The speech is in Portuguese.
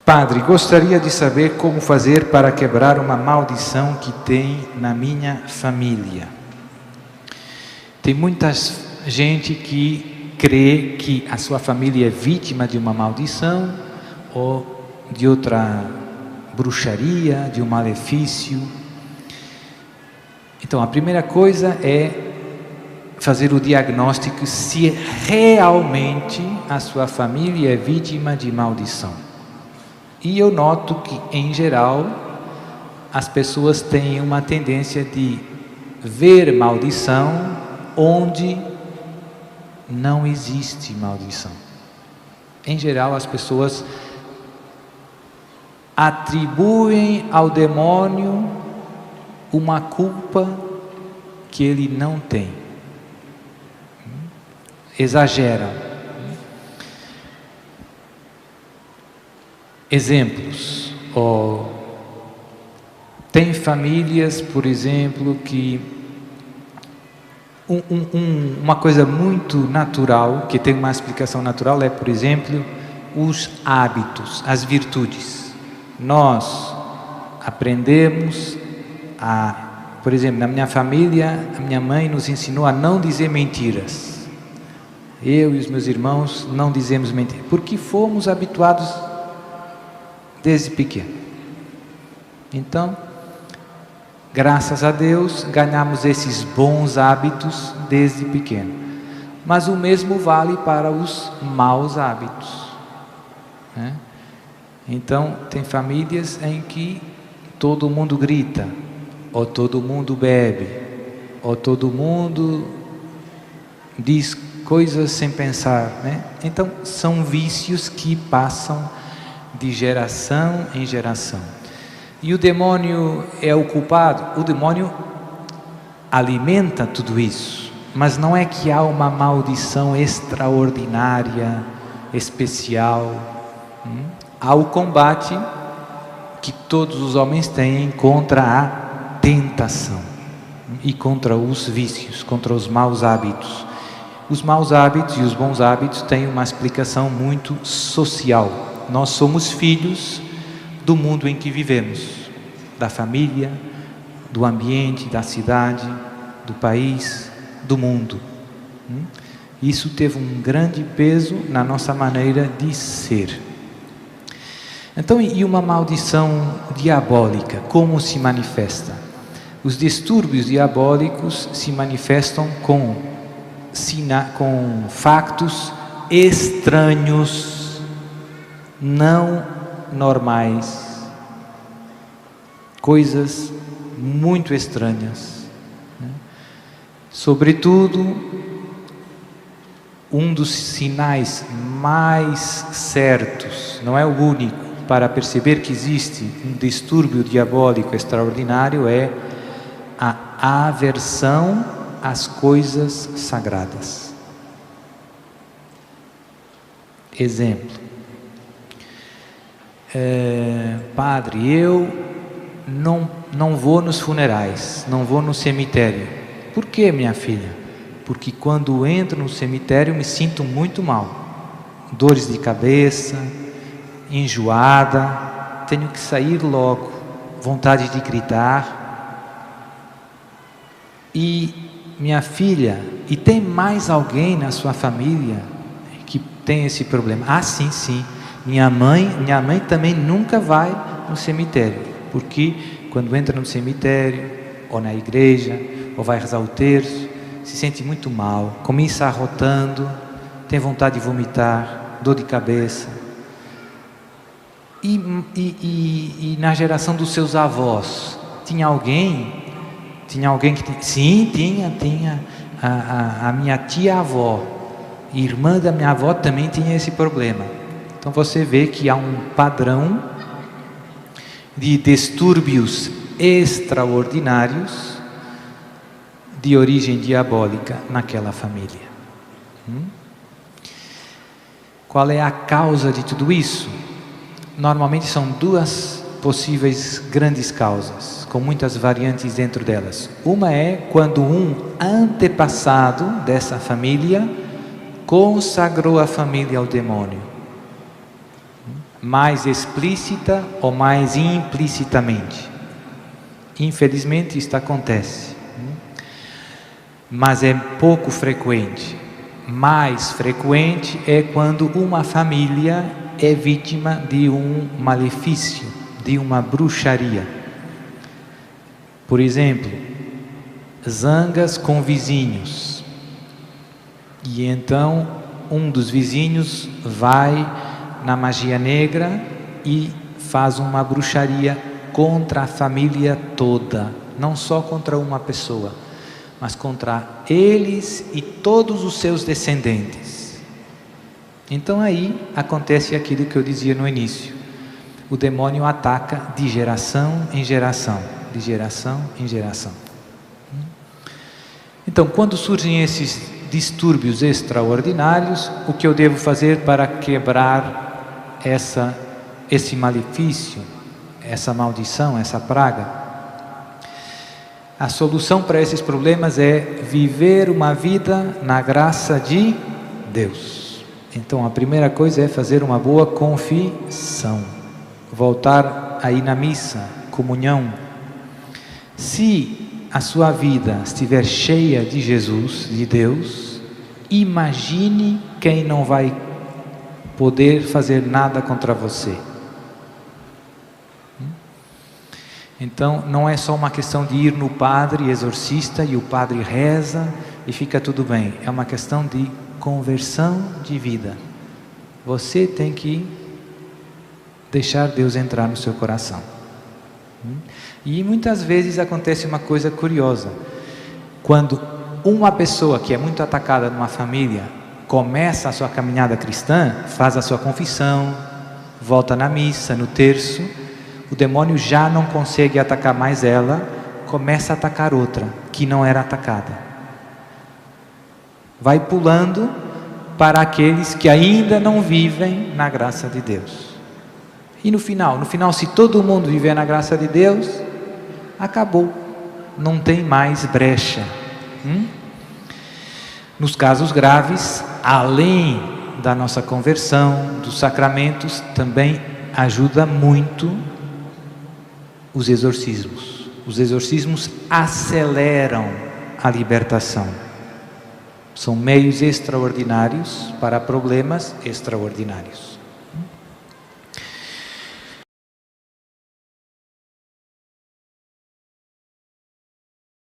Padre, gostaria de saber como fazer para quebrar uma maldição que tem na minha família. Tem muita gente que crê que a sua família é vítima de uma maldição ou de outra bruxaria, de um malefício. Então, a primeira coisa é fazer o diagnóstico se realmente a sua família é vítima de maldição. E eu noto que, em geral, as pessoas têm uma tendência de ver maldição onde não existe maldição. Em geral, as pessoas atribuem ao demônio uma culpa que ele não tem. Exageram. Exemplos. Tem famílias, por exemplo, que uma coisa muito natural, que tem uma explicação natural, é, por exemplo, os hábitos, as virtudes. Nós aprendemos por exemplo, na minha família, a minha mãe nos ensinou a não dizer mentiras. Eu e os meus irmãos não dizemos mentiras, porque fomos habituados desde pequeno. Então, graças a Deus, ganhamos esses bons hábitos desde pequeno. Mas o mesmo vale para os maus hábitos, né? Então, tem famílias em que todo mundo grita, ou todo mundo bebe, ou todo mundo diz coisas sem pensar, né? Então, são vícios que passam de geração em geração. E o demônio é o culpado? O demônio alimenta tudo isso, mas não é que há uma maldição extraordinária, especial. Há o combate que todos os homens têm contra a tentação e contra os vícios, contra os maus hábitos. Os maus hábitos e os bons hábitos têm uma explicação muito social. Nós somos filhos do mundo em que vivemos, da família, do ambiente, da cidade, do país, do mundo. Isso teve um grande peso na nossa maneira de ser. Então, e uma maldição diabólica, como se manifesta? Os distúrbios diabólicos se manifestam com factos estranhos, não normais, coisas muito estranhas, né? Sobretudo, um dos sinais mais certos, não é o único, para perceber que existe um distúrbio diabólico extraordinário é a aversão às coisas sagradas. Exemplo. Padre, eu não vou nos funerais, não vou no cemitério. Por que, minha filha? Porque quando entro no cemitério me sinto muito mal. Dores de cabeça, enjoada, tenho que sair logo, vontade de gritar. E minha filha, e tem mais alguém na sua família que tem esse problema? Ah, sim. Minha mãe também nunca vai no cemitério, porque quando entra no cemitério, ou na igreja, ou vai rezar o terço, se sente muito mal, começa arrotando, tem vontade de vomitar, dor de cabeça. E na geração dos seus avós, tinha alguém que... Sim, tinha. A minha tia-avó, irmã da minha avó, também tinha esse problema. Então você vê que há um padrão de distúrbios extraordinários de origem diabólica naquela família. Qual é a causa de tudo isso? Normalmente são duas possíveis grandes causas, com muitas variantes dentro delas. Uma é quando um antepassado dessa família consagrou a família ao demônio. mais explícita ou mais implicitamente. Infelizmente isto acontece, mas é pouco frequente. Mais frequente é quando uma família é vítima de um malefício, de uma bruxaria. Por exemplo, zangas com vizinhos. E então um dos vizinhos vai na magia negra e faz uma bruxaria contra a família toda, não só contra uma pessoa, mas contra eles e todos os seus descendentes. Então aí acontece aquilo que eu dizia no início: o demônio ataca de geração em geração, de geração em geração. Então, quando surgem esses distúrbios extraordinários, o que eu devo fazer para quebrar esse malefício, essa maldição, essa praga? A solução para esses problemas é viver uma vida na graça de Deus. Então a primeira coisa é fazer uma boa confissão, voltar a ir na missa, comunhão. Se a sua vida estiver cheia de Jesus, de Deus, imagine quem não vai poder fazer nada contra você. Então não é só uma questão de ir no padre exorcista e o padre reza e fica tudo bem. É uma questão de conversão de vida. Você tem que deixar Deus entrar no seu coração. E muitas vezes acontece uma coisa curiosa. Quando uma pessoa que é muito atacada numa família começa a sua caminhada cristã, faz a sua confissão, volta na missa, no terço, o demônio já não consegue atacar mais ela, começa a atacar outra, que não era atacada. Vai pulando para aqueles que ainda não vivem na graça de Deus. E no final, se todo mundo viver na graça de Deus, acabou, não tem mais brecha. Nos casos graves, além da nossa conversão, dos sacramentos, também ajuda muito os exorcismos. Os exorcismos aceleram a libertação. São meios extraordinários para problemas extraordinários.